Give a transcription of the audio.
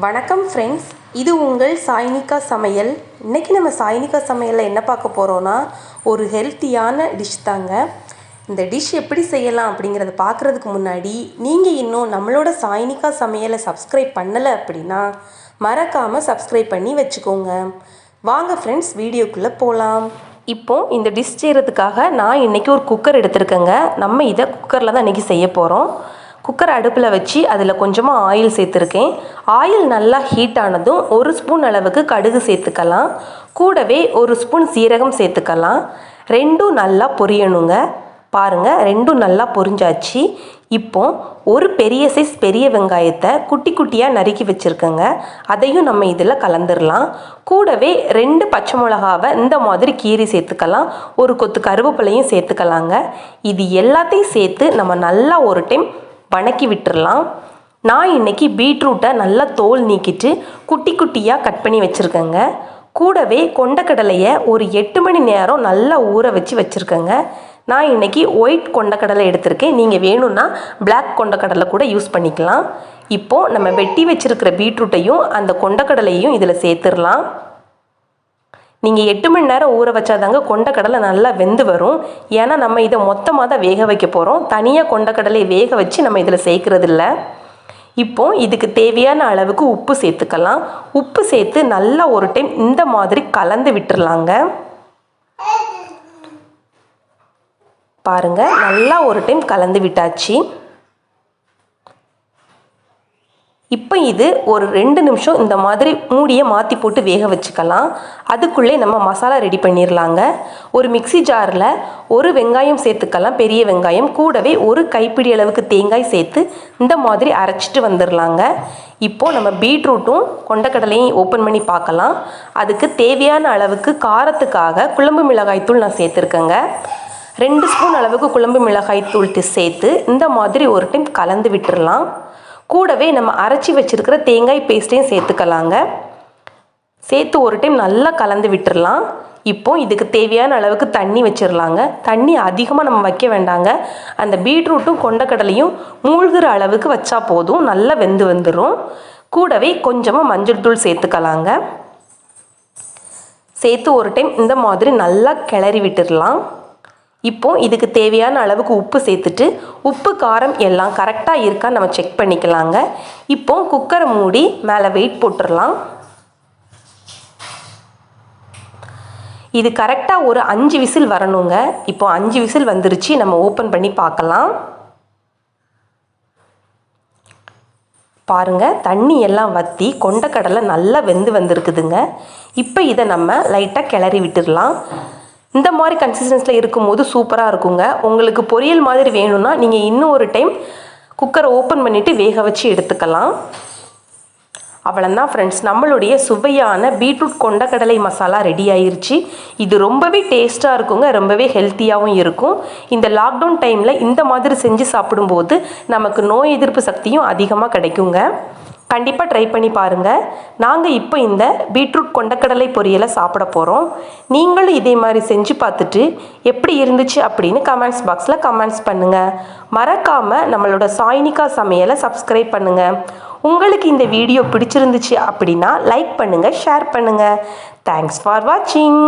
வணக்கம் ஃப்ரெண்ட்ஸ், இது உங்கள் சாய்னிகா சமையல். இன்றைக்கி நம்ம சாய்னிகா சமையலில் என்ன பார்க்க போகிறோன்னா, ஒரு ஹெல்த்தியான டிஷ் தாங்க. இந்த டிஷ் எப்படி செய்யலாம் அப்படிங்கிறத பார்க்குறதுக்கு முன்னாடி நீங்கள் இன்னும் நம்மளோட சாய்னிகா சமையலை சப்ஸ்கிரைப் பண்ணலை அப்படின்னா மறக்காமல் சப்ஸ்கிரைப் பண்ணி வச்சுக்கோங்க. வாங்க ஃப்ரெண்ட்ஸ், வீடியோக்குள்ளே போகலாம். இப்போது இந்த டிஷ் செய்கிறதுக்காக நான் இன்றைக்கி ஒரு குக்கர் எடுத்துருக்கேங்க. நம்ம இதை குக்கரில் தான் இன்றைக்கி செய்ய போகிறோம். குக்கர் அடுப்பில் வச்சு அதில் கொஞ்சமாக ஆயில் சேர்த்துருக்கேன். ஆயில் நல்லா ஹீட் ஆனதும் 1 ஸ்பூன் அளவுக்கு கடுகு சேர்த்துக்கலாம். கூடவே 1 ஸ்பூன் சீரகம் சேர்த்துக்கலாம். ரெண்டும் நல்லா பொரியணுங்க. பாருங்கள், ரெண்டும் நல்லா பொரிஞ்சாச்சு. இப்போ ஒரு பெரிய சைஸ் பெரிய வெங்காயத்தை குட்டி குட்டியாக நறுக்கி வச்சுருக்கேங்க. அதையும் நம்ம இதில் கலந்துடலாம். கூடவே 2 பச்சை மிளகாவை இந்த மாதிரி கீரி சேர்த்துக்கலாம். ஒரு கொத்து கருவேப்பிலையும் சேர்த்துக்கலாங்க. இது எல்லாத்தையும் சேர்த்து நம்ம நல்லா ஒரு டைம் வணக்கி விட்டுடலாம். நான் இன்றைக்கி பீட்ரூட்டை நல்லா தோல் நீக்கிட்டு குட்டி குட்டியாக கட் பண்ணி வச்சுருக்கேங்க. கூடவே கொண்டக்கடலையை ஒரு 8 மணி நேரம் நல்லா ஊற வச்சுருக்கேங்க. நான் இன்றைக்கி ஒயிட் கொண்டக்கடலை எடுத்திருக்கேன். நீங்கள் வேணும்னா பிளாக் கொண்டக்கடலை கூட யூஸ் பண்ணிக்கலாம். இப்போது நம்ம வெட்டி வச்சுருக்கிற பீட்ரூட்டையும் அந்த கொண்டக்கடலையும் இதில் சேர்த்துடலாம். நீங்கள் 8 மணி நேரம் ஊற வச்சாதாங்க கொண்டக்கடலை நல்லா வெந்து வரும். ஏன்னா நம்ம இதை மொத்தமாக தான் வேக வைக்க போகிறோம். தனியாக கொண்டக்கடலை வேக வச்சு நம்ம இதில் சேர்க்கறது இல்லை. இப்போது இதுக்கு தேவையான அளவுக்கு உப்பு சேர்த்துக்கலாம். உப்பு சேர்த்து நல்லா ஒரு டைம் இந்த மாதிரி கலந்து விட்டுறலாங்க. பாருங்கள், நல்லா ஒரு டைம் கலந்து விட்டாச்சு. இப்போ இது ஒரு 2 நிமிஷம் இந்த மாதிரி மூடியை மாற்றி போட்டு வேக வச்சுக்கலாம். அதுக்குள்ளே நம்ம மசாலா ரெடி பண்ணிடலாங்க. ஒரு மிக்ஸி ஜாரில் ஒரு வெங்காயம் சேர்த்துக்கலாம், பெரிய வெங்காயம். கூடவே ஒரு கைப்பிடி அளவுக்கு தேங்காய் சேர்த்து இந்த மாதிரி அரைச்சிட்டு வந்துடலாங்க. இப்போது நம்ம பீட்ரூட்டும் கொண்டக்கடலையும் ஓப்பன் பண்ணி பார்க்கலாம். அதுக்கு தேவையான அளவுக்கு காரத்துக்காக குழம்பு மிளகாய்த்தூள் நான் சேர்த்துருக்கேங்க. 2 ஸ்பூன் அளவுக்கு குழம்பு மிளகாய்த்தூள் சேர்த்து இந்த மாதிரி ஒரு டைம் கலந்து விட்டுடலாம். கூடவே நம்ம அரைச்சி வச்சுருக்கிற தேங்காய் பேஸ்ட்டையும் சேர்த்துக்கலாங்க. சேர்த்து ஒரு டைம் நல்லா கலந்து விட்டுடலாம். இப்போது இதுக்கு தேவையான அளவுக்கு தண்ணி வச்சிடலாங்க. தண்ணி அதிகமாக நம்ம வைக்க வேண்டாங்க. அந்த பீட்ரூட்டும் கொண்டக்கடலையும் மூழ்கிற அளவுக்கு வச்சா போதும், நல்லா வெந்து வந்துடும். கூடவே கொஞ்சமாக மஞ்சள் தூள் சேர்த்துக்கலாங்க. சேர்த்து ஒரு டைம் இந்த மாதிரி நல்லா கிளறி விட்டுடலாம். இப்போது இதுக்கு தேவையான அளவுக்கு உப்பு சேர்த்துட்டு உப்பு காரம் எல்லாம் கரெக்டாக இருக்கான்னு நம்ம செக் பண்ணிக்கலாங்க. இப்போது குக்கரை மூடி மேலே வெயிட் போட்டுடலாம். இது கரெக்டாக ஒரு 5 விசில் வரணுங்க. இப்போ 5 விசில் வந்துருச்சு. நம்ம ஓப்பன் பண்ணி பார்க்கலாம். பாருங்கள், தண்ணி எல்லாம் வற்றி கொண்டக்கடலை நல்லா வெந்து வந்திருக்குதுங்க. இப்போ இதை நம்ம லைட்டாக கிளறி விட்டுடலாம். இந்த மாதிரி கன்சிஸ்டன்ஸில் இருக்கும்போது சூப்பராக இருக்குங்க. உங்களுக்கு பொரியல் மாதிரி வேணும்னா நீங்கள் இன்னும் ஒரு டைம் குக்கரை ஓப்பன் பண்ணிவிட்டு வேக வச்சு எடுத்துக்கலாம். அவ்வளோதான் ஃப்ரெண்ட்ஸ், நம்மளுடைய சுவையான பீட்ரூட் கொண்டக்கடலை மசாலா ரெடி ஆயிருச்சு. இது ரொம்பவே டேஸ்ட்டாக இருக்குங்க, ரொம்பவே ஹெல்த்தியாகவும் இருக்கும். இந்த லாக்டவுன் டைமில் இந்த மாதிரி செஞ்சு சாப்பிடும்போது நமக்கு நோய் எதிர்ப்பு சக்தியும் அதிகமாக கிடைக்குங்க. கண்டிப்பாக ட்ரை பண்ணி பாருங்கள். நாங்கள் இப்போ இந்த பீட்ரூட் கொண்டக்கடலை பொரியலை சாப்பிட போகிறோம். நீங்களும் இதே மாதிரி செஞ்சு பார்த்துட்டு எப்படி இருந்துச்சு அப்படின்னு கமெண்ட்ஸ் பாக்ஸில் கமெண்ட்ஸ் பண்ணுங்கள். மறக்காமல் நம்மளோட சாய்னிகா சமையலை சப்ஸ்கிரைப் பண்ணுங்கள். உங்களுக்கு இந்த வீடியோ பிடிச்சிருந்துச்சு அப்படின்னா லைக் பண்ணுங்கள், ஷேர் பண்ணுங்கள். தேங்க்ஸ் ஃபார் வாட்சிங்.